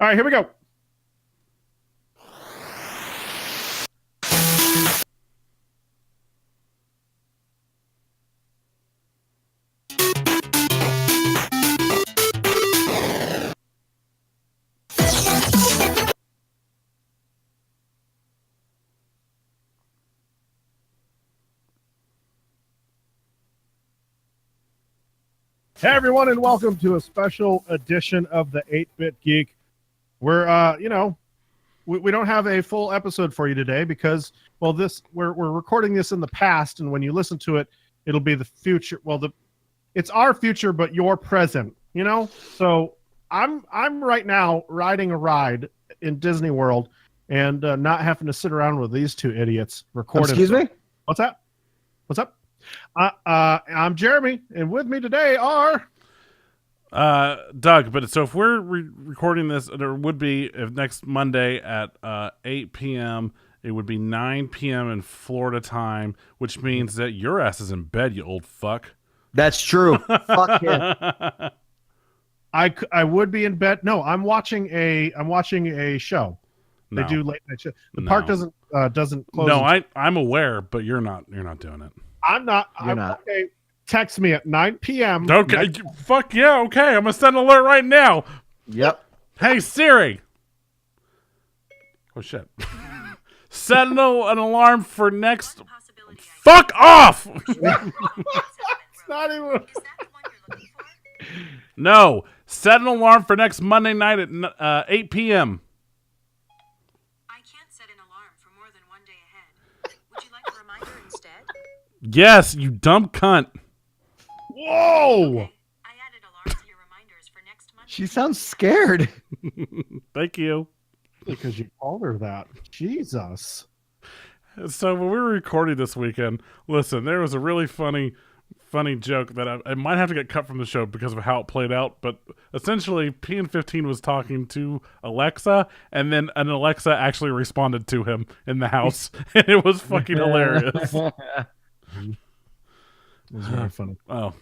All right, here we go. Hey everyone, and welcome to a special edition of the 8-Bit Geek. We're, we don't have a full episode for you today because, well, we're recording this in the past, and when you listen to it, it'll be the future. Well, it's our future, but your present. So I'm right now riding a ride in Disney World, and not having to sit around with these two idiots recording. Excuse me? What's that? What's up? I'm Jeremy, and with me today are Doug. But so if we're recording this, there would be if next Monday at 8 p.m. It would be 9 p.m. in Florida time, which means that your ass is in bed, you old fuck. That's true. Fuck him. I would be in bed. No, I'm watching a show. No. They do late night show. The park doesn't close. No, I'm aware, but you're not doing it. I'm not. I'm not. Okay. Text me at 9 p.m. Okay. Fuck yeah. Okay. I'm going to send an alert right now. Yep. Hey, Siri. Oh, shit. Set an alarm for next. Fuck off. It's not even. No. Set an alarm for next Monday night at 8 p.m. I can't set an alarm for more than one day ahead. Would you like a reminder instead? Yes, you dumb cunt. Whoa! Okay. I added alarms to your reminders for next Monday. She sounds scared. Thank you. Because you called her that. Jesus. So when we were recording this weekend, listen, there was a really funny joke that I might have to get cut from the show because of how it played out. But essentially, PN15 was talking to Alexa, and then an Alexa actually responded to him in the house. And it was fucking hilarious. It was very funny. Oh.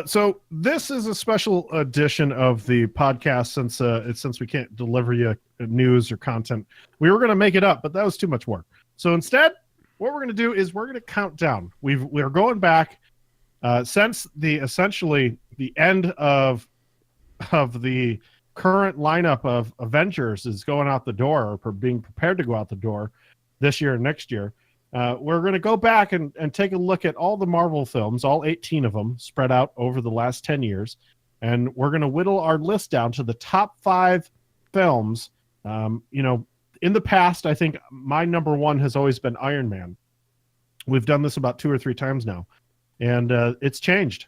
So this is a special edition of the podcast since we can't deliver you news or content. We were going to make it up, but that was too much work. So instead, what we're going to do is we're going to count down. We're going back since essentially the end of the current lineup of Avengers is going out the door, or being prepared to go out the door this year and next year. We're going to go back and take a look at all the Marvel films, all 18 of them, spread out over the last 10 years. And we're going to whittle our list down to the top 5 films. In the past, I think my number one has always been Iron Man. We've done this about 2 or 3 times now. And it's changed.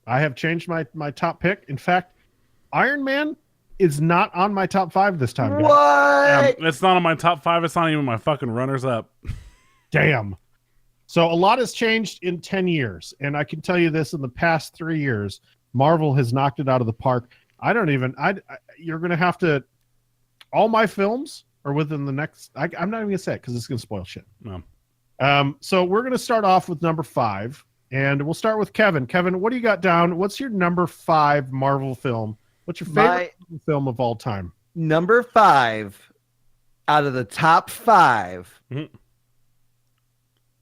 I have changed my top pick. In fact, Iron Man is not on my top 5 this time. What? It's not on my top 5. It's not even my fucking runners up. Damn. So a lot has changed in 10 years. And I can tell you this, in the past 3 years, Marvel has knocked it out of the park. You're going to have to, all my films are within the next, I'm not even going to say it because it's going to spoil shit. No. So we're going to start off with number 5, and we'll start with Kevin. Kevin, what do you got down? What's your number 5 Marvel film? What's your favorite film of all time? Number 5 out of the top 5. Mm-hmm.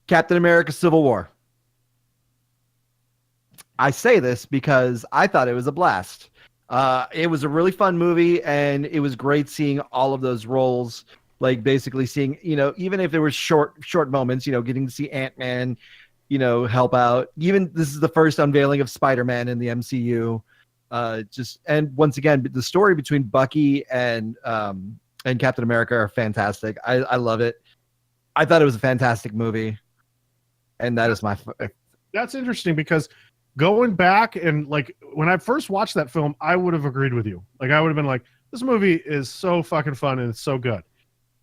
Captain America Civil War. I say this because I thought it was a blast. It was a really fun movie, and it was great seeing all of those roles, like basically seeing, even if there were short moments, getting to see Ant-Man, help out. Even this is the first unveiling of Spider-Man in the MCU. And once again, the story between Bucky and Captain America are fantastic. I love it. I thought it was a fantastic movie. And that is That's interesting because going back and like when I first watched that film, I would have agreed with you. Like I would have been like, this movie is so fucking fun and it's so good.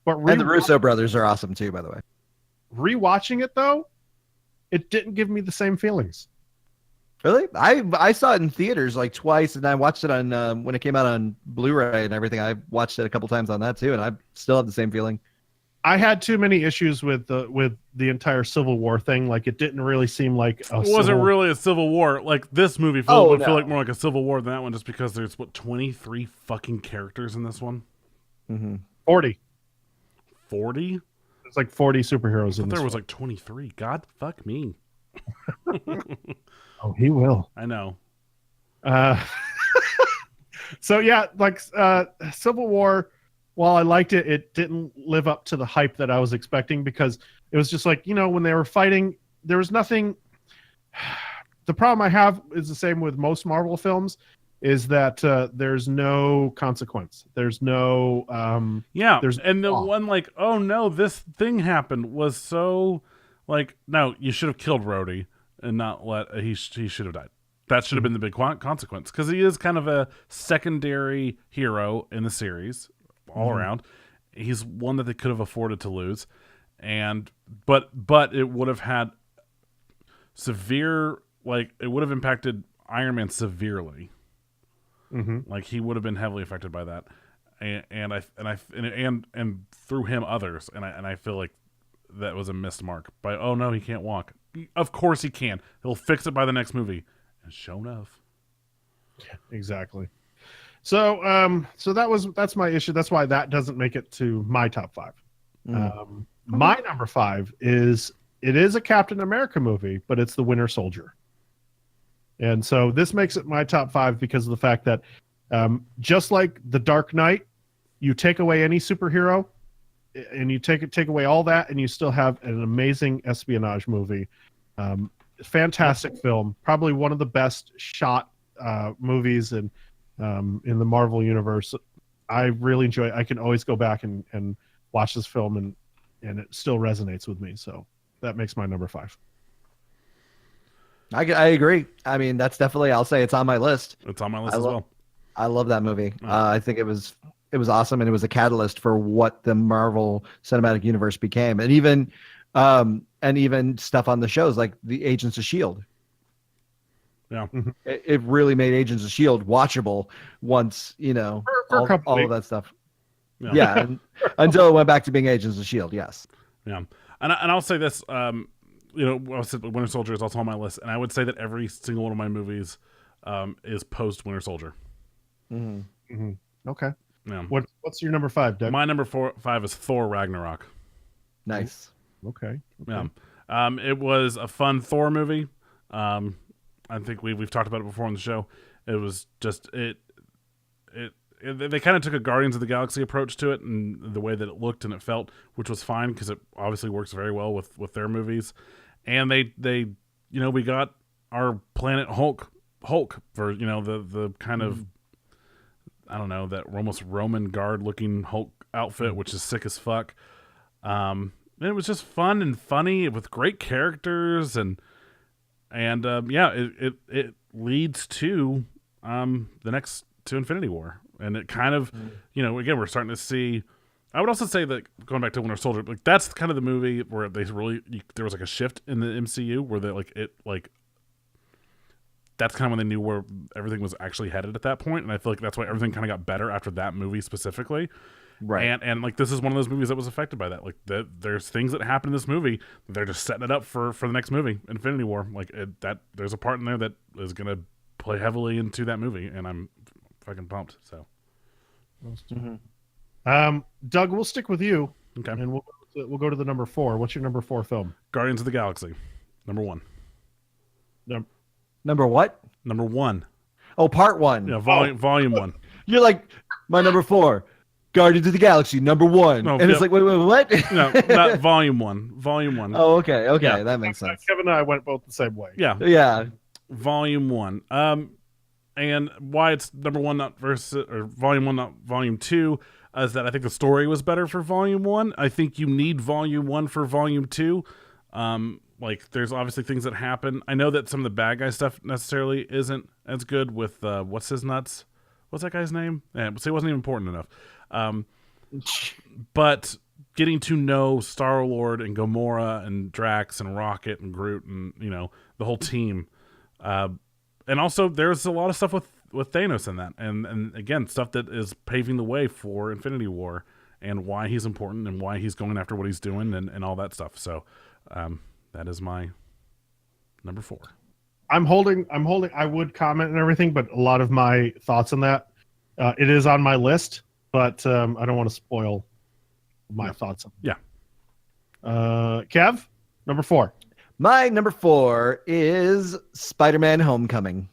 But and the Russo brothers are awesome too, by the way. Rewatching it though, it didn't give me the same feelings. Really? I saw it in theaters like twice, and I watched it on when it came out on Blu-ray and everything. I watched it a couple times on that too, and I still have the same feeling. I had too many issues with the entire Civil War thing. Like, it didn't really seem like It wasn't really a civil war. Like, this movie would feel like more like a civil war than that one, just because there's 23 fucking characters in this one. 40. 40? There's like 40 superheroes I in thought this there was one. like 23. God fuck me. Oh, he will. I know. So yeah, like Civil War, while I liked it, it didn't live up to the hype that I was expecting, because it was just like, when they were fighting, there was nothing. The problem I have is the same with most Marvel films, is that there's no consequence. There's no and the one like, oh no, this thing happened was so like, no, you should have killed Rhodey and not let he should have died. That should have been the big consequence, because he is kind of a secondary hero in the series all around. He's one that they could have afforded to lose, and but it would have had severe, like, it would have impacted Iron Man severely. Like, he would have been heavily affected by that, and through him others, and I feel like that was a missed mark. By, oh no, he can't walk. Of course he can. He'll fix it by the next movie. And sure enough. Yeah, exactly. So that's my issue. That's why that doesn't make it to my top 5. My number 5 is a Captain America movie, but it's The Winter Soldier. And so this makes it my top 5 because of the fact that just like The Dark Knight, you take away any superhero and you take away all that, and you still have an amazing espionage movie. Fantastic film, probably one of the best shot movies in the Marvel universe. I really enjoy it. I can always go back and watch this film, and it still resonates with me. So that makes my number 5. I agree. I mean, that's definitely, I'll say it's on my list. It's on my list as well. I love that movie. I think it was awesome, and it was a catalyst for what the Marvel Cinematic Universe became, and even stuff on the shows like the Agents of S.H.I.E.L.D. Yeah. It really made Agents of S.H.I.E.L.D. watchable once, for all of that stuff. Yeah, until it went back to being Agents of S.H.I.E.L.D., yes. Yeah. And I'll say this, I said Winter Soldier is also on my list, and I would say that every single one of my movies is post Winter Soldier. Okay. Yeah. What's your number 5, Doug? My number 5 is Thor Ragnarok. Nice. Okay. Yeah. It was a fun Thor movie. I think we've talked about it before on the show. It was just they kind of took a Guardians of the Galaxy approach to it, and the way that it looked and it felt, which was fine because it obviously works very well with their movies. And they we got our Planet Hulk for the kind of, I don't know, that almost Roman guard looking Hulk outfit, which is sick as fuck. And it was just fun and funny with great characters, and it leads to to Infinity War, and it kind of again, we're starting to see. I would also say that, going back to Winter Soldier, like, that's kind of the movie where they there was like a shift in the MCU where that's kind of when they knew where everything was actually headed at that point, and I feel like that's why everything kind of got better after that movie specifically. Right. And like, this is one of those movies that was affected by that. Like, there's things that happen in this movie, they're just setting it up for the next movie, Infinity War. Like, that there's a part in there that is gonna play heavily into that movie, and I'm fucking pumped. So, Doug, we'll stick with you. okay, and we'll go to the number 4. What's your number 4 film? Guardians of the Galaxy, number 1. Number what? Number 1. Oh, part 1. Yeah, volume 1. You're like, my number 4, Guardians of the Galaxy, number 1. No, and it's like, wait, what? No, not volume 1. Volume 1. Oh, okay, Yeah. that makes sense. Kevin and I went both the same way. Yeah. Volume 1. And why it's number 1, not volume 1, not volume 2, is that I think the story was better for volume 1. I think you need volume 1 for volume 2. Like, there's obviously things that happen. I know that some of the bad guy stuff necessarily isn't as good with what's his nuts? What's that guy's name? Yeah, so he wasn't even important enough. But getting to know Star-Lord and Gamora and Drax and Rocket and Groot and the whole team, and also there's a lot of stuff with Thanos in that, and again, stuff that is paving the way for Infinity War, and why he's important and why he's going after what he's doing and all that stuff. So that is my number 4. I'm holding. I would comment and everything, but a lot of my thoughts on that, it is on my list, but I don't want to spoil my thoughts. Yeah. Kev, number 4. My number 4 is Spider-Man: Homecoming.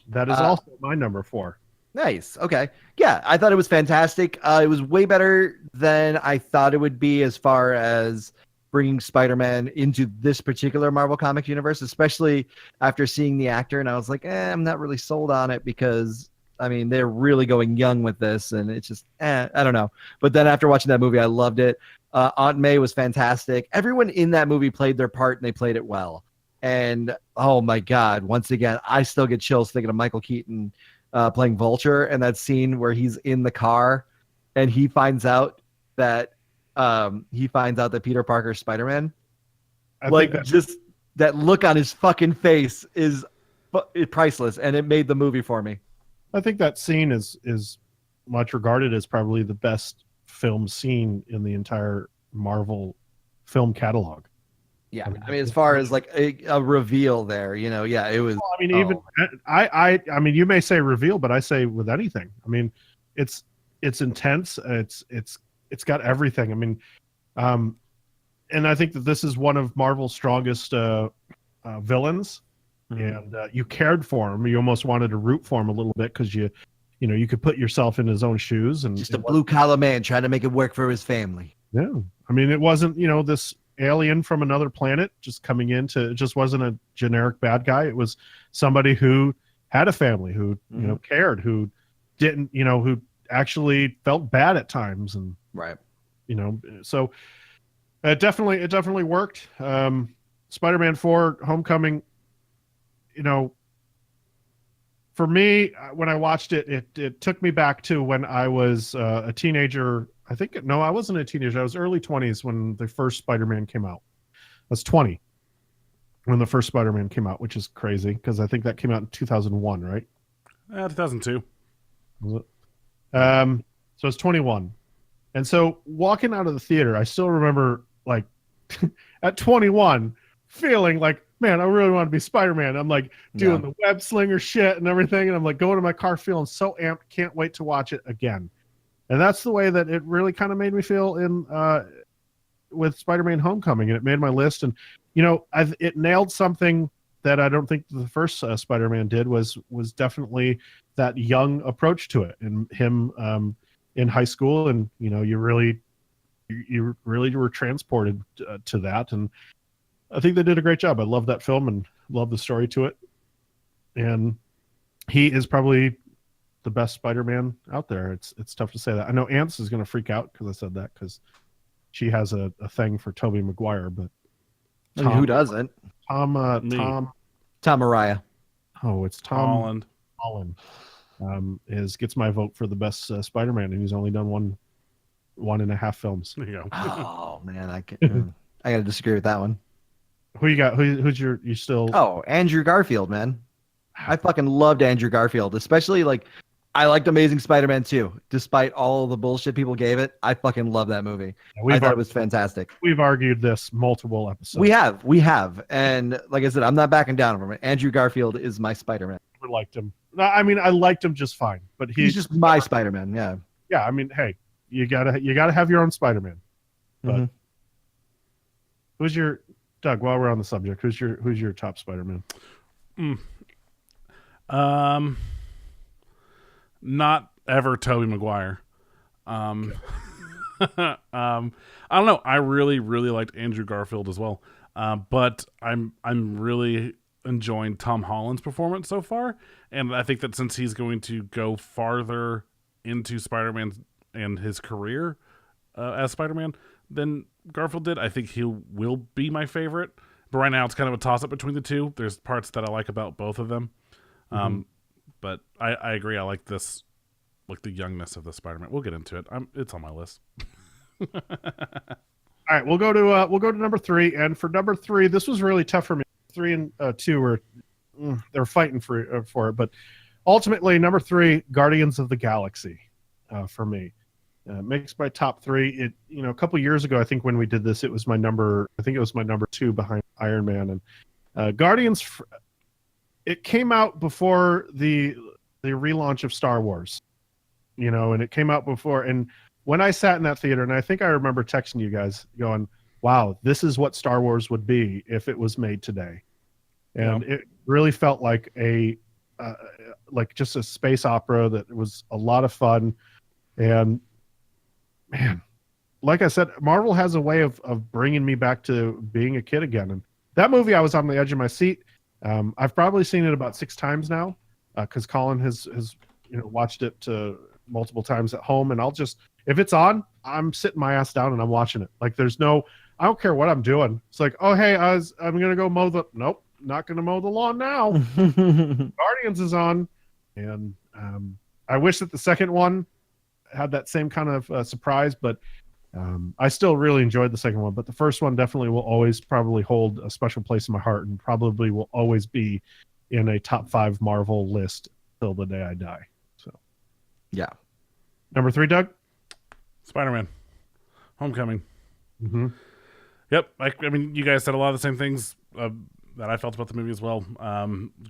That is also my number 4. Nice. Okay. Yeah, I thought it was fantastic. It was way better than I thought it would be as far as bringing Spider-Man into this particular Marvel Comics universe, especially after seeing the actor. And I was like, I'm not really sold on it because, I mean, they're really going young with this. And it's just, I don't know. But then after watching that movie, I loved it. Aunt May was fantastic. Everyone in that movie played their part and they played it well. And, oh my God, once again, I still get chills thinking of Michael Keaton playing Vulture, and that scene where he's in the car and he finds out that Peter Parker's Spider-Man. Like, just that look on his fucking face is priceless, and it made the movie for me. I think that scene is much regarded as probably the best film scene in the entire Marvel film catalog. Yeah, I mean, as far as like a reveal there, it was. Well, I mean, even I mean, you may say reveal, but I say with anything. I mean, it's intense. It's got everything. I mean, and I think that this is one of Marvel's strongest villains, and you cared for him. You almost wanted to root for him a little bit because you could put yourself in his own shoes, and just a blue collar man trying to make it work for his family. Yeah, I mean, it wasn't this alien from another planet just coming in it just wasn't a generic bad guy. It was somebody who had a family, who cared, who didn't, who actually felt bad at times, and right, so it definitely worked. Spider-Man 4 Homecoming, for me, when I watched it, it took me back to when I was a teenager. I wasn't a teenager. I was early 20s when the first Spider-Man came out. I was 20 when the first Spider-Man came out, which is crazy because I think that came out in 2001, right? 2002. Was it? So I was 21. And so walking out of the theater, I still remember, like, at 21, feeling like, man, I really want to be Spider-Man. I'm like doing the web slinger shit and everything. And I'm like going to my car feeling so amped. Can't wait to watch it again. And that's the way that it really kind of made me feel with Spider-Man Homecoming. And it made my list. And, it nailed something that I don't think the first Spider-Man did was definitely that young approach to it. And him in high school. And, you really were transported to that. And I think they did a great job. I love that film and love the story to it. And he is probably the best Spider-Man out there. It's tough to say that. I know Ants is going to freak out because I said that because she has a thing for Tobey Maguire, but who doesn't? Tom Araya. Oh, it's Tom Holland. Gets my vote for the best Spider-Man, and he's only done one and a half films. There you go. Oh man, I got to disagree with that one. Who you got? Who's you still? Oh, Andrew Garfield, man. I fucking loved Andrew Garfield, especially like I liked Amazing Spider-Man 2, despite all the bullshit people gave it. I fucking love that movie. I thought it was fantastic. We've argued this multiple episodes. We have, and like I said, I'm not backing down from it. Andrew Garfield is my Spider-Man. I liked him. I mean, I liked him just fine, but he's just my Spider-Man. Yeah. Yeah. I mean, hey, you gotta have your own Spider-Man. But who's your Doug? While we're on the subject, who's your top Spider-Man? Not ever Tobey Maguire. I don't know. I really, really liked Andrew Garfield as well. But I'm really enjoying Tom Holland's performance so far. And I think that since he's going to go farther into Spider-Man and his career as Spider-Man than Garfield did, I think he will be my favorite. But right now it's kind of a toss-up between the two. There's parts that I like about both of them. But I agree. I like this, like the youngness of the Spider-Man. We'll get into it. It's on my list. All right, we'll go to number 3. And for number 3, this was really tough for me. 3 and 2 were they're fighting for it, but ultimately number 3, Guardians of the Galaxy, for me. Makes my top 3. It a couple years ago, I think when we did this, it was my number. I think it was my number 2 behind Iron Man and Guardians. It came out before the relaunch of Star Wars, and it came out before. And when I sat in that theater, and I think I remember texting you guys going, "Wow, this is what Star Wars would be if it was made today," and it really felt like like just a space opera that was a lot of fun. And man, like I said, Marvel has a way of bringing me back to being a kid again. And that movie, I was on the edge of my seat. I've probably seen it about 6 times now, because Colin has watched it multiple times at home. And if it's on, I'm sitting my ass down and I'm watching it. Like I don't care what I'm doing. It's like, oh hey, I'm gonna go mow the. Nope, not gonna mow the lawn now. Guardians is on, and I wish that the second one had that same kind of surprise, but I still really enjoyed the second one. But the first one definitely will always probably hold a special place in my heart, and probably will always be in a top 5 Marvel list till the day I die. So, yeah. Number 3, Doug? Spider-Man, Homecoming. Mm-hmm. Yep. I mean, you guys said a lot of the same things that I felt about the movie as well.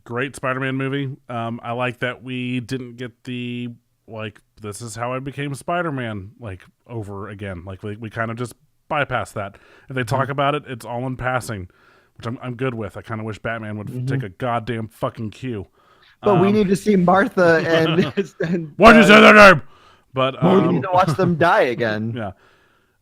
Great Spider-Man movie. I like that we didn't get the this is how I became Spider-Man over again. We kind of just bypass that. If they talk about it, it's all in passing, which I'm good with. I kind of wish Batman would take a goddamn fucking cue. But we need to see Martha and why'd you say that name? But we need to watch them die again. Yeah.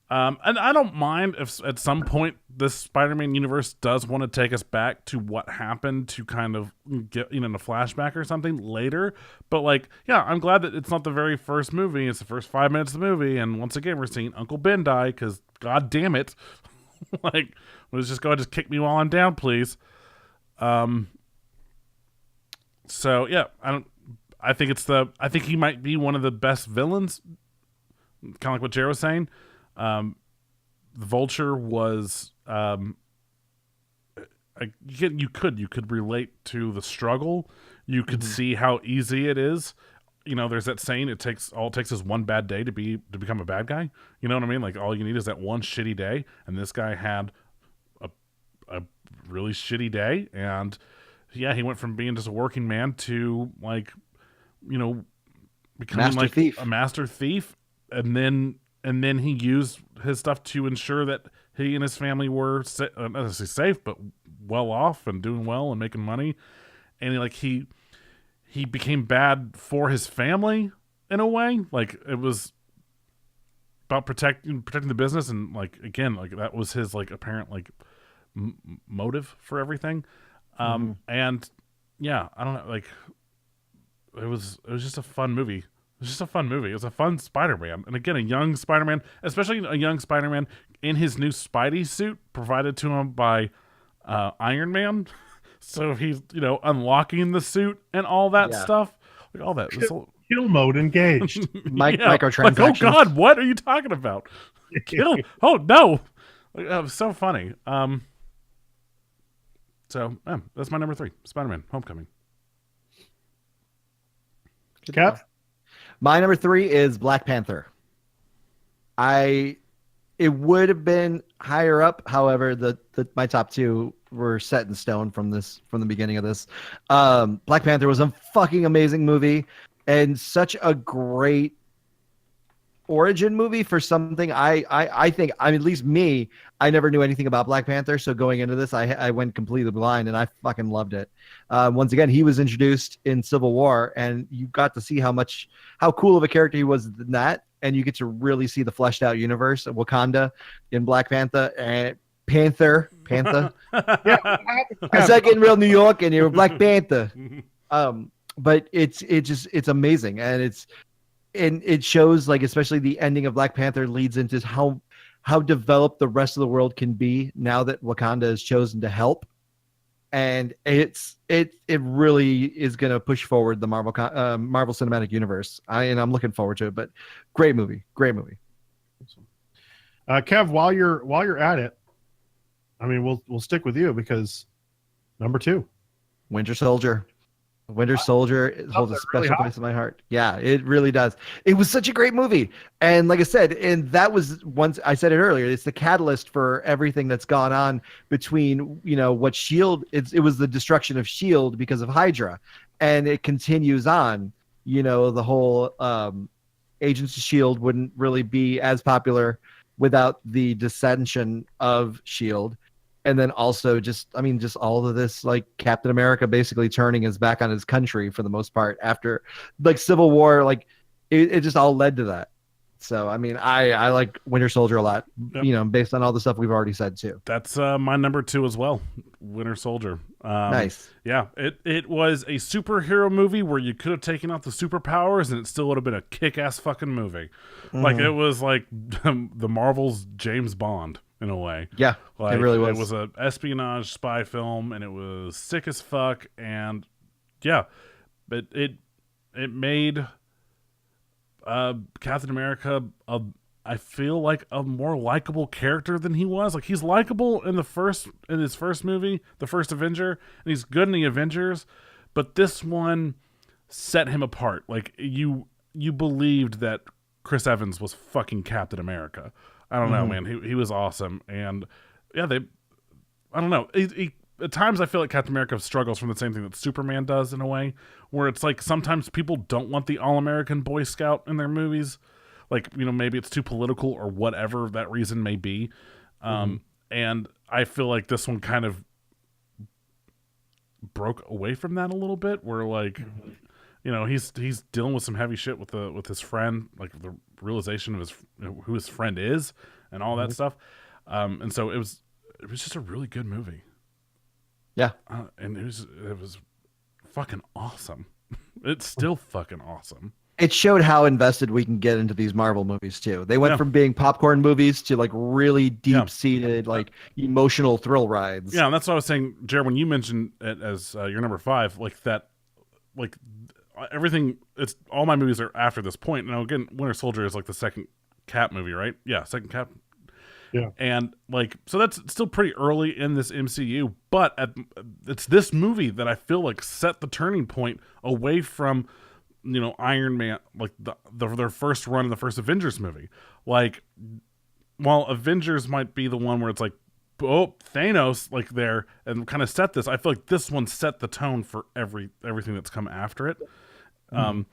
And I don't mind if at some point this Spider-Man universe does want to take us back to what happened to kind of get in a flashback or something later. But I'm glad that it's not the very first movie. It's the first 5 minutes of the movie. And once again, we're seeing Uncle Ben die because god damn it. Let's just go ahead and just kick me while I'm down, please. So yeah, I think he might be one of the best villains. Kind of like what Jared was saying. The Vulture was you could relate to the struggle. You could see how easy it is. There's that saying, it takes is one bad day to become a bad guy. You know what I mean? All you need is that one shitty day, and this guy had a really shitty day, and yeah, he went from being just a working man to becoming Master thief. a master thief, and then he used his stuff to ensure that he and his family were not necessarily safe, but well off and doing well and making money. And he became bad for his family in a way. It was about protecting the business, and that was his apparent motive for everything. And yeah, I don't know. It was just a fun movie. It was just a fun movie. It was a fun Spider-Man. And again, a young Spider-Man, especially a young Spider-Man in his new Spidey suit provided to him by Iron Man. So he's, unlocking the suit and all that stuff. All that. Kill mode engaged. Microtransactions. Oh, God, what are you talking about? Kill. Oh, no. That was so funny. So, that's my number 3. Spider-Man, Homecoming. Kev? My number 3 is Black Panther. It would have been higher up. However, my top 2 were set in stone from the beginning of this. Black Panther was a fucking amazing movie and such a great origin movie for something. I think, at least me, I never knew anything about Black Panther. So going into this, I went completely blind, and I fucking loved it. Once again, he was introduced in Civil War, and you got to see how cool of a character he was in that. And you get to really see the fleshed out universe of Wakanda in Black Panther and Panther. Yeah. I said getting real New York, and you're Black Panther. But it's amazing, and it shows, especially the ending of Black Panther leads into how developed the rest of the world can be now that Wakanda has chosen to help. And it really is going to push forward the Marvel Cinematic Universe. I'm looking forward to it. But great movie. Kev, while you're at it, we'll stick with you because number 2, Winter Soldier. Winter Soldier holds a that really special high. place in my heart. Yeah, it really does. It was such a great movie. And like I said, and that was once I said it earlier, it's the catalyst for everything that's gone on between, what Shield, it was the destruction of Shield because of Hydra. And it continues on, the whole Agents of Shield wouldn't really be as popular without the dissension of Shield. And then also just all of this, like Captain America basically turning his back on his country for the most part after like Civil War, like it just all led to that. So, I like Winter Soldier a lot, Yep. based on all the stuff we've already said too. That's my number 2 as well, Winter Soldier. Nice. Yeah, it was a superhero movie where you could have taken out the superpowers and it still would have been a kick-ass fucking movie. Like it was like the Marvel's James Bond in a way. Yeah, Like, it really was. It was a espionage spy film, and it was sick as fuck. And yeah, but it made Captain America I feel like a more likable character than he was. Like he's likable in his first movie, the first Avenger, and he's good in the Avengers, but this one set him apart. Like you believed that Chris Evans was fucking Captain America. I don't know, man. He was awesome, and yeah, I don't know. At times, I feel like Captain America struggles from the same thing that Superman does in a way, where it's like sometimes people don't want the all-American Boy Scout in their movies. Like, maybe it's too political or whatever that reason may be. And I feel like this one kind of broke away from that a little bit, where like, he's dealing with some heavy shit with his friend, like the realization of who his friend is and all that stuff. And so it was just a really good movie. Yeah. And it was fucking awesome. It's still fucking awesome. It showed how invested we can get into these Marvel movies too. They went from being popcorn movies to like really deep-seated, like emotional thrill rides. Yeah, and that's what I was saying, Jared, when you mentioned it as your number 5, like that, like everything. It's all my movies are after this point. Now again, Winter Soldier is like the second Cap movie, right? Yeah, second Cap. Yeah. And like, so that's still pretty early in this MCU, but it's this movie that I feel like set the turning point away from, Iron Man, like their first run in the first Avengers movie. Like, while Avengers might be the one where it's like, oh, Thanos, like there, and kind of set this, I feel like this one set the tone for everything that's come after it. I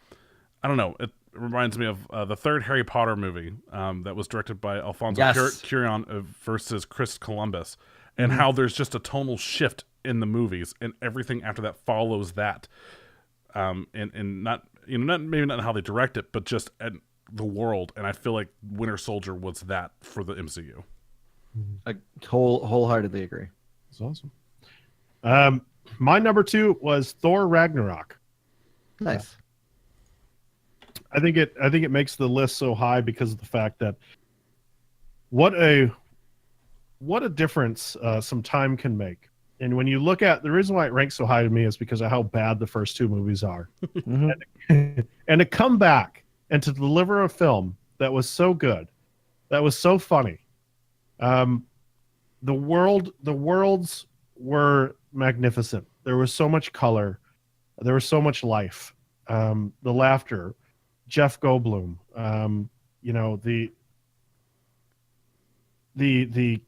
don't know. It reminds me of the third Harry Potter movie that was directed by Alfonso Cuarón versus Chris Columbus, and how there's just a tonal shift in the movies, and everything after that follows that. And not maybe not how they direct it, but just at the world. And I feel like Winter Soldier was that for the MCU. I wholeheartedly agree. That's awesome. My number 2 was Thor Ragnarok. Nice. I think it makes the list so high because of the fact that what a difference some time can make. And when you look at the reason why it ranks so high to me is because of how bad the first 2 movies are. And to come back and to deliver a film that was so good, that was so funny. The worlds were magnificent. There was so much color. There was so much life. The laughter, Jeff Goldblum, the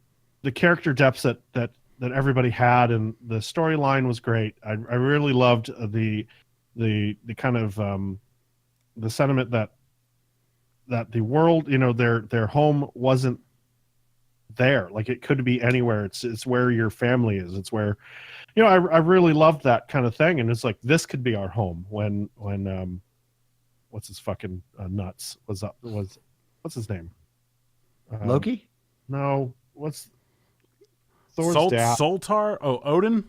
character depths that everybody had, and the storyline was great. I really loved the kind of the sentiment that the world, their home wasn't there. Like it could be anywhere. It's where your family is. It's where, I really loved that kind of thing. And it's like, this could be our home when what's his fucking nuts what's his name? Loki? No, what's Thor's dad? Soltar? Oh, Odin?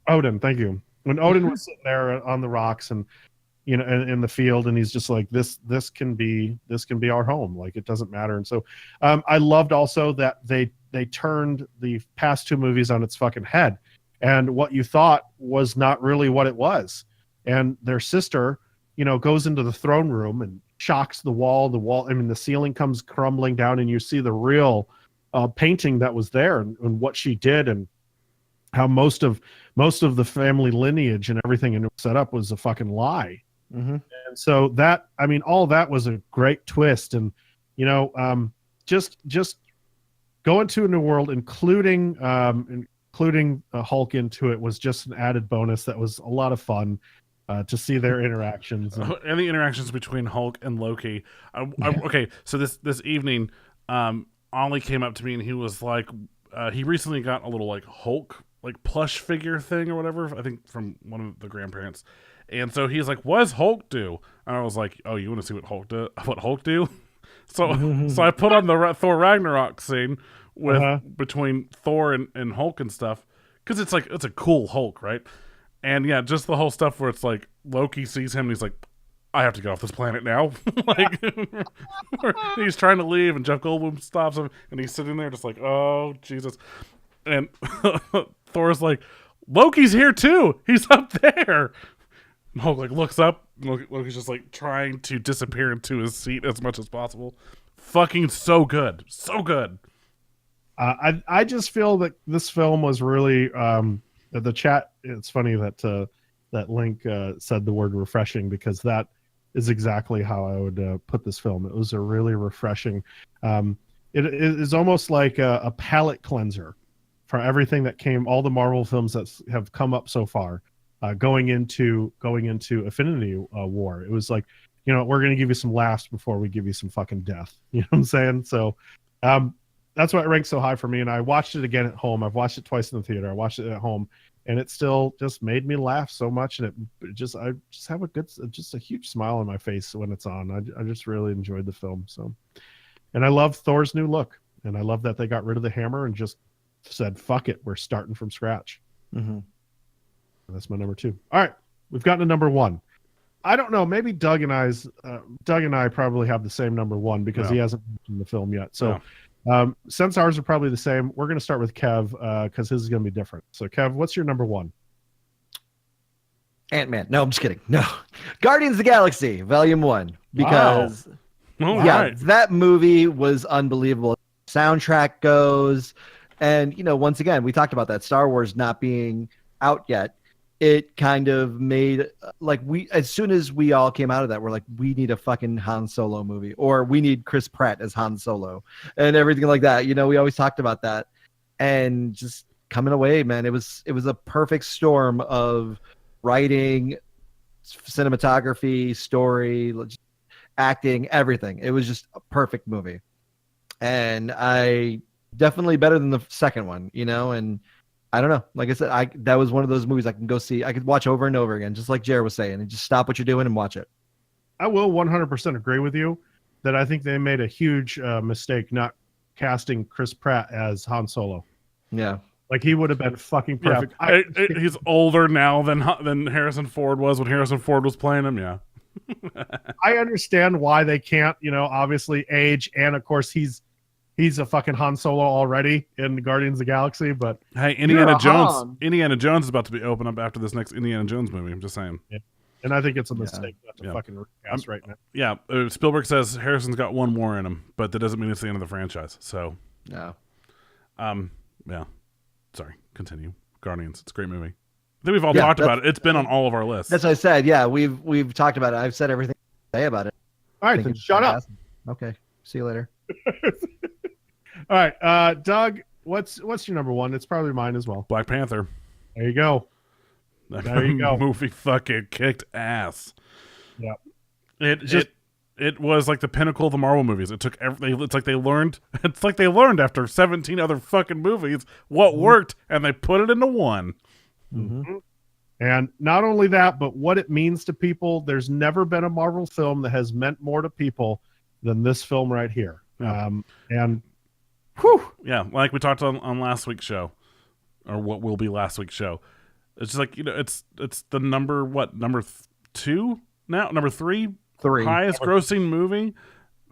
Odin, thank you. When Odin was sitting there on the rocks and in the field, and he's just like, this can be our home. Like it doesn't matter. And so I loved also that they turned the past 2 movies on its fucking head, and what you thought was not really what it was. And their sister, goes into the throne room and shocks the wall. The ceiling comes crumbling down, and you see the real painting that was there and what she did. And how most of the family lineage and everything and set up was a fucking lie. Mm-hmm. And so that, I mean, all that was a great twist. And, you know, just go into a new world, including Hulk into it, was just an added bonus. That was a lot of fun to see their interactions. And the interactions between Hulk and Loki. Okay, so this evening, Ollie came up to me and he was like, he recently got a little like Hulk like plush figure thing or whatever, I think from one of the grandparents. And so he's like, "What does Hulk do?" And I was like, "Oh, you want to see what Hulk do?" So I put on the Thor Ragnarok scene with between Thor and Hulk and stuff, because it's a cool Hulk, right? And yeah, just the whole stuff where it's like Loki sees him and he's like, "I have to get off this planet now." Like he's trying to leave and Jeff Goldblum stops him and he's sitting there just like, "Oh Jesus!" And Thor's like, "Loki's here too. He's up there." And Hulk like looks up. Loki's just like trying to disappear into his seat as much as possible. Fucking so good, so good. I just feel that this film was really the chat. It's funny that that Link said the word refreshing, because that is exactly how I would put this film. It was a really refreshing. It is almost like a palate cleanser for everything that came, all the Marvel films that have come up so far. Going into Infinity War, it was like, you know, we're going to give you some laughs before we give you some fucking death. You know what I'm saying? So that's why it ranks so high for me. And I watched it again at home. I've watched it twice in the theater. I watched it at home, and it still just made me laugh so much. And I just have a huge smile on my face when it's on. I just really enjoyed the film. So, and I love Thor's new look, and I love that they got rid of the hammer and just said, "Fuck it, we're starting from scratch." Mm-hmm. That's my number 2. All right, we've gotten to number 1. I don't know. Maybe Doug and I probably have the same number 1 because he hasn't mentioned the film yet. So since ours are probably the same, we're going to start with Kev because his is going to be different. So Kev, what's your number 1? Ant-Man. No, I'm just kidding. No, Guardians of the Galaxy Volume 1, because right. that movie was unbelievable. Soundtrack goes, and you know, once again, we talked about that Star Wars not being out yet. It kind of made like as soon as we all came out of that, we're like, we need a fucking Han Solo movie, or we need Chris Pratt as Han Solo and everything like that. You know, we always talked about that, and just coming away, man, it was a perfect storm of writing, cinematography, story, acting, everything. It was just a perfect movie, and I definitely better than the second one, you know. And I don't know. Like I said, that was one of those movies I can go see. I could watch over and over again, just like Jared was saying, and just stop what you're doing and watch it. I will 100% agree with you that I think they made a huge mistake not casting Chris Pratt as Han Solo. Yeah. Like, he would have been fucking perfect. Yeah. He's older now than Harrison Ford was when Harrison Ford was playing him. Yeah. I understand why they can't, you know, obviously age. And of course he's a fucking Han Solo already in Guardians of the Galaxy, but hey, Indiana Jones is about to be open up after this next Indiana Jones movie. I'm just saying. Yeah. And I think it's a mistake not to fucking recast right now. Yeah. Spielberg says Harrison's got one more in him, but that doesn't mean it's the end of the franchise. So, no. Yeah. Sorry. Continue. Guardians. It's a great movie. I think we've all talked about it. It's been on all of our lists. That's what I said. Yeah, we've talked about it. I've said everything to say about it. All right, then shut up. Okay. See you later. All right, Doug, what's your number 1? It's probably mine as well. Black Panther. There you go. There you go. Movie fucking kicked ass. Yeah. It was like the pinnacle of the Marvel movies. It took it's like they learned after 17 other fucking movies what worked, and they put it into one. Mm-hmm. And not only that, but what it means to people. There's never been a Marvel film that has meant more to people than this film right here. Yeah. And whew. Yeah, like we talked on last week's show, or what will be last week's show. It's just like, you know, it's the number 2 now, number 3 highest grossing movie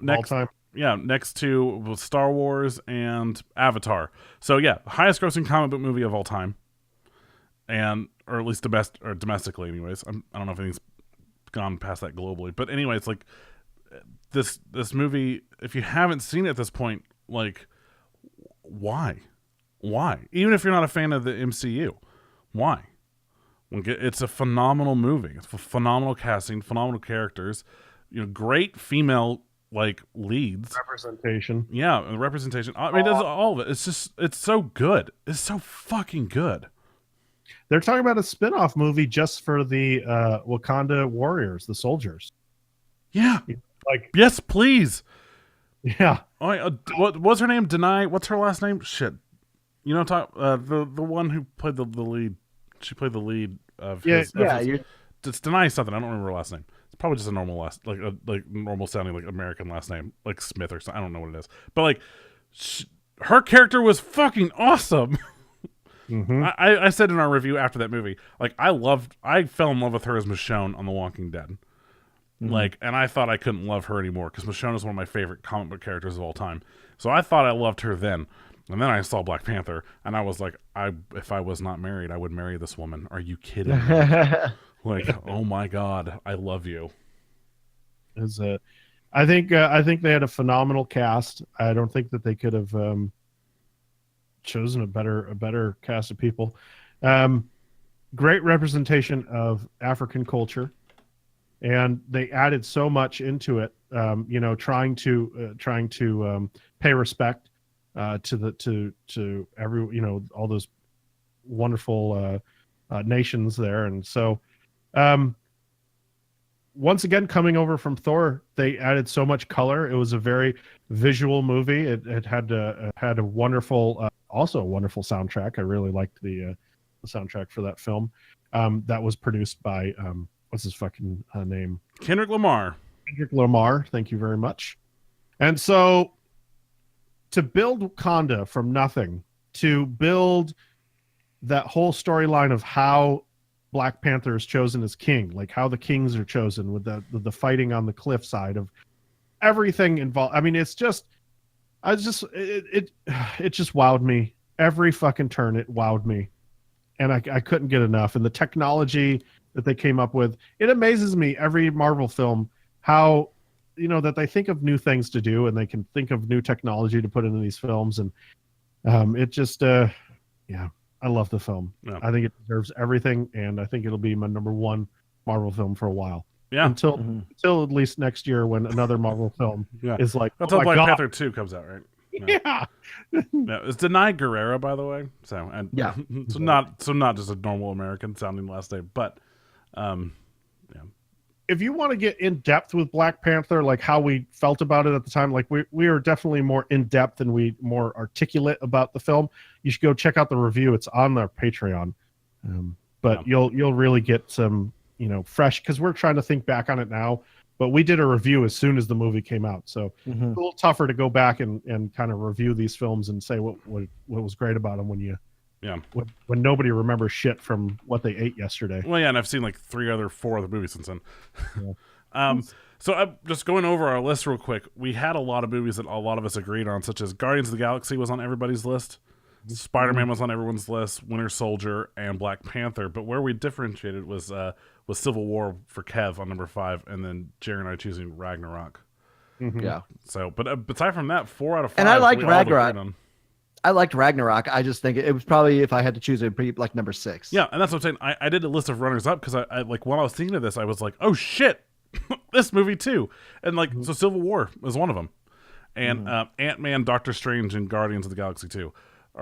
all time. Yeah, next to Star Wars and Avatar. So yeah, highest grossing comic book movie of all time, or at least domestically, anyways. I don't know if anything's gone past that globally, but anyway, it's like this movie. If you haven't seen it at this point, like, why? Why? Even if you're not a fan of the MCU, why? It's a phenomenal movie. It's phenomenal casting, phenomenal characters, great female leads, Representation. yeah, and representation. I mean, that's all of it. It's so good. It's so fucking good. They're talking about a spin-off movie just for the Wakanda warriors, the soldiers. Yeah, Like, yes, please. yeah, What's her name? What's her last name? Shit. The one who played the lead. She played the lead of his. It's Denai something. I don't remember her last name. It's probably just a normal last, like normal sounding American last name, like Smith or something. I don't know what it is. But her character was fucking awesome. mm-hmm. I said in our review after that movie, I fell in love with her as Michonne on The Walking Dead. Mm-hmm. And I thought I couldn't love her anymore because Michonne is one of my favorite comic book characters of all time. So I thought I loved her then. And then I saw Black Panther, and I was like, if I was not married, I would marry this woman. Are you kidding me? Oh my God, I love you. I think they had a phenomenal cast. I don't think that they could have chosen a better cast of people. Great representation of African culture, and they added so much into it. Trying to pay respect to every all those wonderful nations there, and so once again, coming over from Thor, they added so much color. It was a very visual movie. It had a wonderful also a wonderful soundtrack. I really liked the soundtrack for that film. That was produced by what's his fucking name? Kendrick Lamar. Thank you very much. And so, to build Wakanda from nothing, to build that whole storyline of how Black Panther is chosen as king, like how the kings are chosen with the fighting on the cliffside of everything involved. I mean, it just wowed me. Every fucking turn, it wowed me. And I couldn't get enough. And the technology that they came up with, it amazes me every Marvel film, how, that they think of new things to do and they can think of new technology to put into these films. And it just, I love the film. Yeah. I think it deserves everything. And I think it'll be my number one Marvel film for a while. Yeah. Until at least next year when another Marvel film is like, until Black Panther 2 comes out, right? Yeah. It's Denai Guerrero, by the way. So not just a normal American sounding last name, but if you want to get in depth with Black Panther, like how we felt about it at the time, like we are definitely more in depth and more articulate about the film. You should go check out the review. It's on our Patreon. You'll really get some, fresh, because we're trying to think back on it now, but we did a review as soon as the movie came out. So it's a little tougher to go back and kind of review these films and say what was great about them when nobody remembers shit from what they ate yesterday. Well, yeah, and I've seen like 4 other movies since then. Yeah. So I'm just going over our list real quick. We had a lot of movies that a lot of us agreed on, such as Guardians of the Galaxy was on everybody's list. Spider-Man was on everyone's list, Winter Soldier, and Black Panther. But where we differentiated was Civil War for Kev on number 5, and then Jerry and I choosing Ragnarok. Mm-hmm. Yeah. So, but aside from that, 4 out of 5. And I liked Ragnarok. I liked Ragnarok. I just think it was probably, if I had to choose, it would be like number 6. Yeah, and that's what I'm saying. I did a list of runners up because I like when I was thinking of this, I was like, oh shit, this movie too. And so Civil War was one of them, and Ant-Man, Doctor Strange, and Guardians of the Galaxy 2.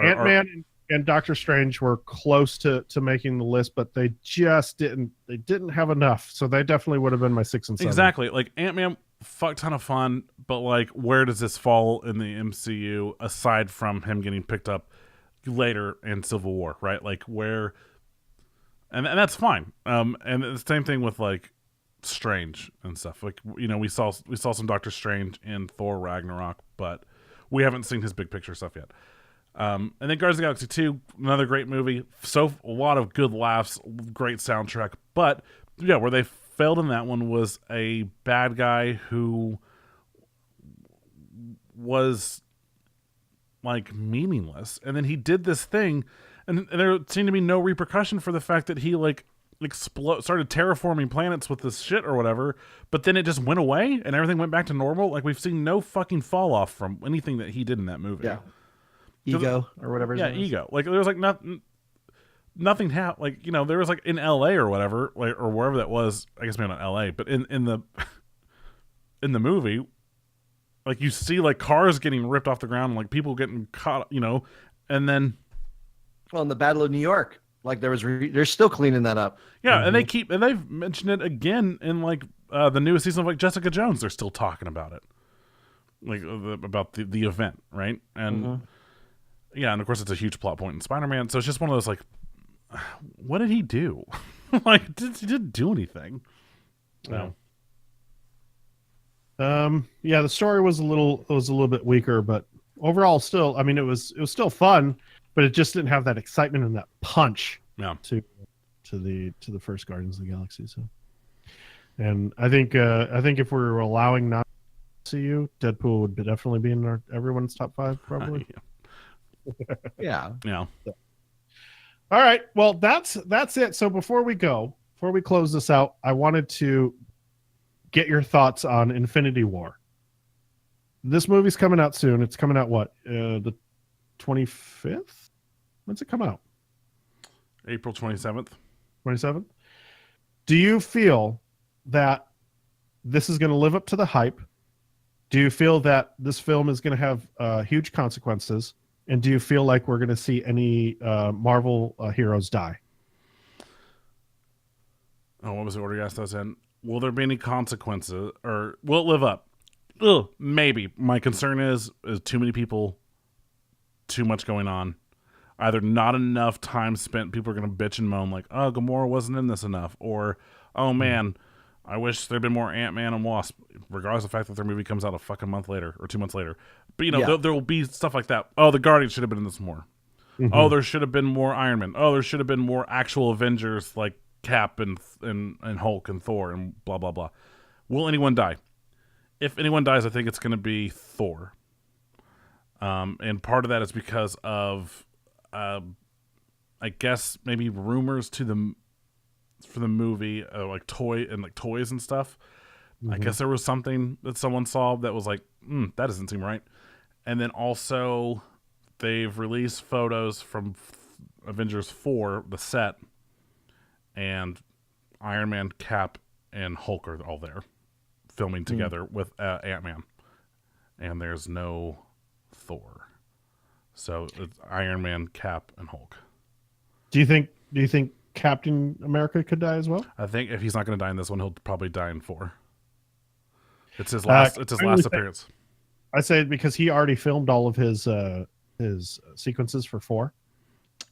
Ant-Man and Doctor Strange were close to making the list, but they just didn't have enough. So they definitely would have been my 6 and 7. Exactly. Like Ant-Man, fuck ton of fun, but where does this fall in the MCU aside from him getting picked up later in Civil War, right? Like where, and that's fine. And the same thing with Strange and stuff. We saw some Doctor Strange in Thor Ragnarok, but we haven't seen his big picture stuff yet. And then Guardians of the Galaxy 2, another great movie. So a lot of good laughs, great soundtrack. But yeah, where they failed in that one was a bad guy who was meaningless, and then he did this thing, and there seemed to be no repercussion for the fact that he started terraforming planets with this shit or whatever. But then it just went away, and everything went back to normal. We've seen no fucking fall off from anything that he did in that movie. Yeah. Ego or whatever. his Yeah, name is. Ego. Like there was like nothing happened. Like there was like in L.A. or whatever, like or wherever that was. I guess maybe not L.A. But in the in the movie, like you see like cars getting ripped off the ground, like people getting caught, and then Well, in the Battle of New York, like they're still cleaning that up. yeah, and they've mentioned it again in like the newest season of like Jessica Jones. They're still talking about it, like about the event, right? And yeah, and of course it's a huge plot point in Spider-Man. So it's just one of those like, what did he do? Like, he didn't do anything. No. Yeah, the story was a little bit weaker, but overall, still, I mean, it was still fun, but it just didn't have that excitement and that punch Yeah. to the first Guardians of the Galaxy. So, and I think if we were allowing not to see you, Deadpool would definitely be in everyone's top 5, probably. Yeah. Yeah. All right, well, that's it. So before we close this out, I wanted to get your thoughts on Infinity War. This movie's coming out soon. It's coming out what? The 25th? When's it come out? April 27th. 27th? Do you feel that this is going to live up to the hype? Do you feel that this film is going to have huge consequences? And do you feel like we're going to see any Marvel heroes die? Oh, what was the order you asked us in? Will there be any consequences, or will it live up? Ugh, maybe. My concern is too many people, too much going on. Either not enough time spent, people are going to bitch and moan like, oh, Gamora wasn't in this enough, or, oh man, I wish there'd been more Ant-Man and Wasp, regardless of the fact that their movie comes out a fucking month later, or 2 months later. But, there will be stuff like that. Oh, the Guardians should have been in this more. Mm-hmm. Oh, there should have been more Iron Man. Oh, there should have been more actual Avengers like Cap and Hulk and Thor and blah, blah, blah. Will anyone die? If anyone dies, I think it's going to be Thor. And part of that is because of, I guess, maybe rumors for the movie, like toys and stuff. Mm-hmm. I guess there was something that someone saw that was like, that doesn't seem right. And then also, they've released photos from Avengers 4, the set, and Iron Man, Cap, and Hulk are all there filming together with Ant-Man. And there's no Thor. So it's Iron Man, Cap, and Hulk. Do you think Captain America could die as well? I think if he's not going to die in this one, he'll probably die in 4. It's his last appearance. I say because he already filmed all of his sequences for 4.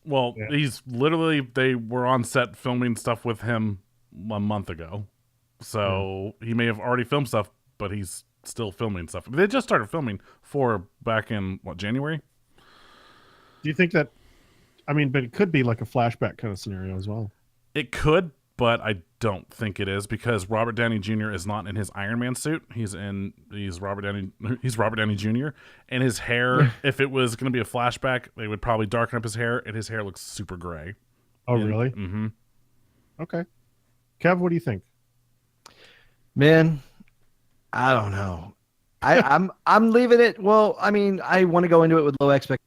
Well, he's literally, they were on set filming stuff with him a month ago. So he may have already filmed stuff, but he's still filming stuff. They just started filming 4 back in, January? Do you think that, but it could be like a flashback kind of scenario as well. It could, but I don't think it is because Robert Downey Jr. is not in his Iron Man suit. He's Robert Downey Jr. And his hair, if it was going to be a flashback, they would probably darken up his hair, and his hair looks super gray. Oh, really? Mm-hmm. Okay. Kev, what do you think? Man, I don't know. I'm leaving it. Well, I want to go into it with low expectations.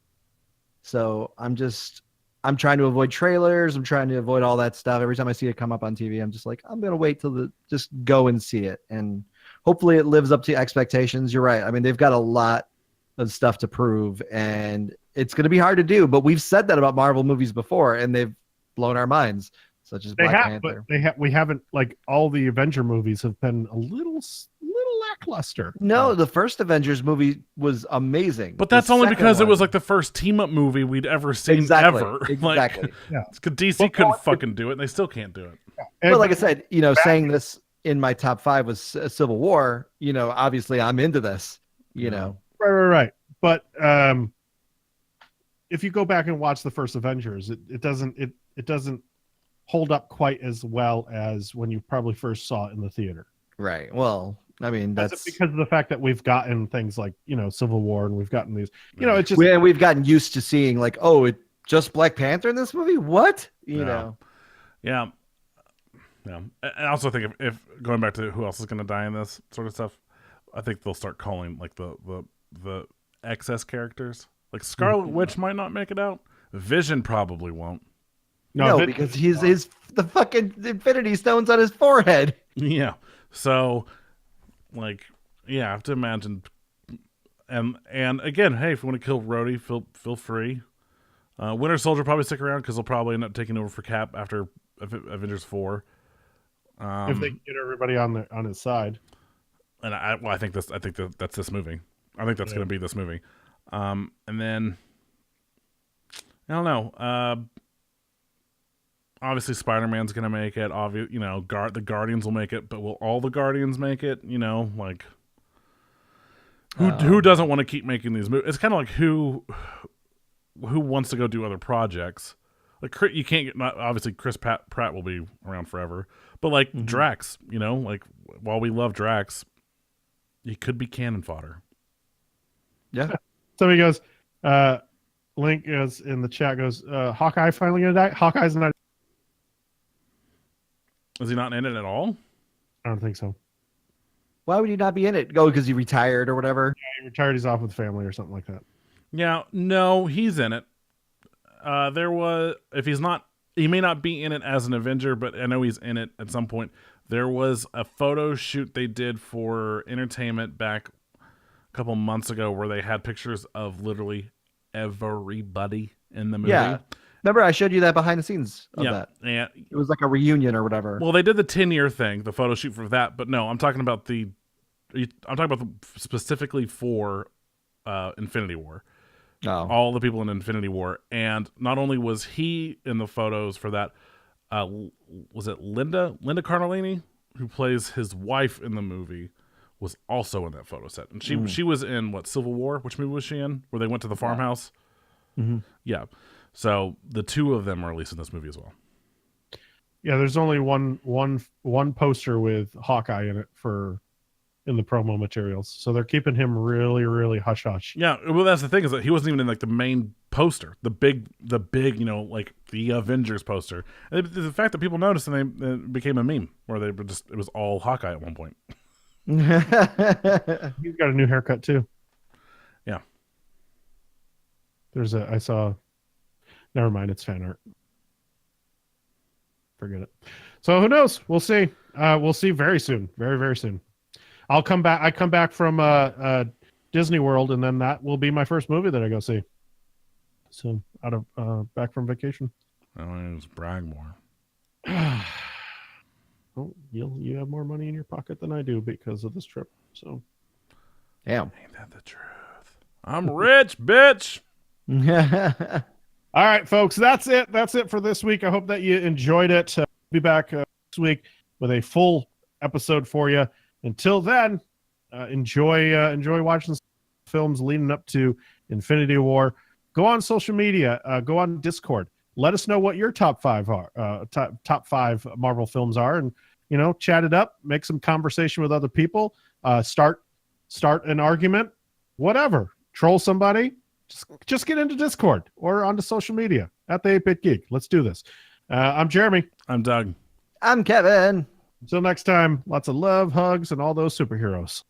So I'm trying to avoid trailers. I'm trying to avoid all that stuff. Every time I see it come up on TV, I'm just like, I'm going to wait till just go and see it. And hopefully it lives up to expectations. You're right. They've got a lot of stuff to prove, and it's going to be hard to do, but we've said that about Marvel movies before, and they've blown our minds, such as Black Panther. But we haven't, like, all the Avenger movies have been a little lackluster. No, the first Avengers movie was amazing. But that's only because it was like the first team-up movie we'd ever seen ever. Exactly. DC couldn't fucking do it, and they still can't do it. But like I said, saying this in my top 5 was Civil War. Obviously I'm into this. Right. But if you go back and watch the first Avengers, it doesn't hold up quite as well as when you probably first saw it in the theater. Right. Well, that's because of the fact that we've gotten things like, Civil War, and we've gotten these, it's just we've gotten used to seeing like, oh, it just Black Panther in this movie. What? Yeah. And I also think if going back to who else is going to die in this sort of stuff, I think they'll start calling like the excess characters Like Scarlet Witch might not make it out. Vision probably won't. No, because his the fucking Infinity Stones on his forehead. Yeah. So, like, yeah, I have to imagine. And again, hey, if you want to kill Rhodey, feel free. Winter Soldier probably stick around because he'll probably end up taking over for Cap after Avengers 4. If they can get everybody on his side. And I think that's this movie. I think that's going to be this movie. And then I don't know. Obviously, Spider-Man's going to make it. The Guardians will make it, but will all the Guardians make it? Like who doesn't want to keep making these movies? It's kind of like who wants to go do other projects. Like you can't get obviously Chris Pratt will be around forever, but like Drax, like while we love Drax, he could be cannon fodder. Yeah. Somebody goes, Link is in the chat goes, Hawkeye finally gonna die? Hawkeye's not. Is he not in it at all? I don't think so. Why would he not be in it? Go because he retired or whatever. Yeah, he retired. He's off with family or something like that. Yeah, no, he's in it. If he's not, he may not be in it as an Avenger, but I know he's in it at some point. There was a photo shoot they did for Entertainment back a couple months ago where they had pictures of literally everybody in the movie. Yeah. Remember, I showed you that behind the scenes of that. And it was like a reunion or whatever. Well, they did the 10-year thing, the photo shoot for that, but no, I'm talking about specifically for Infinity War. Oh. All the people in Infinity War. And not only was he in the photos for that, was it Linda Cardellini, who plays his wife in the movie, was also in that photo set. And she was in, Civil War? Which movie was she in? Where they went to the farmhouse? Mm-hmm. Yeah. So the two of them are at least in this movie as well. Yeah, there's only one poster with Hawkeye in it in the promo materials. So they're keeping him really, really hush hush. Yeah, well, that's the thing is that he wasn't even in like the main poster, the big, like the Avengers poster. And the fact that people noticed and it became a meme where it was all Hawkeye at one point. He's got a new haircut too. Yeah. I saw. Never mind, it's fan art. Forget it. So who knows? We'll see. We'll see very soon. Very, very soon. I come back from Disney World, and then that will be my first movie that I go see. So back from vacation. Oh, just brag more. Oh, you have more money in your pocket than I do because of this trip. So, damn, ain't that the truth? I'm rich, bitch. All right, folks, that's it. That's it for this week. I hope that you enjoyed it. Be back next week with a full episode for you. Until then, enjoy watching films leading up to Infinity War. Go on social media. Go on Discord. Let us know what your top five are. Top five Marvel films are, and chat it up. Make some conversation with other people. Start an argument. Whatever. Troll somebody. Just get into Discord or onto social media at the 8-Bit Geek. Let's do this. I'm Jeremy. I'm Doug. I'm Kevin. Until next time, lots of love, hugs, and all those superheroes.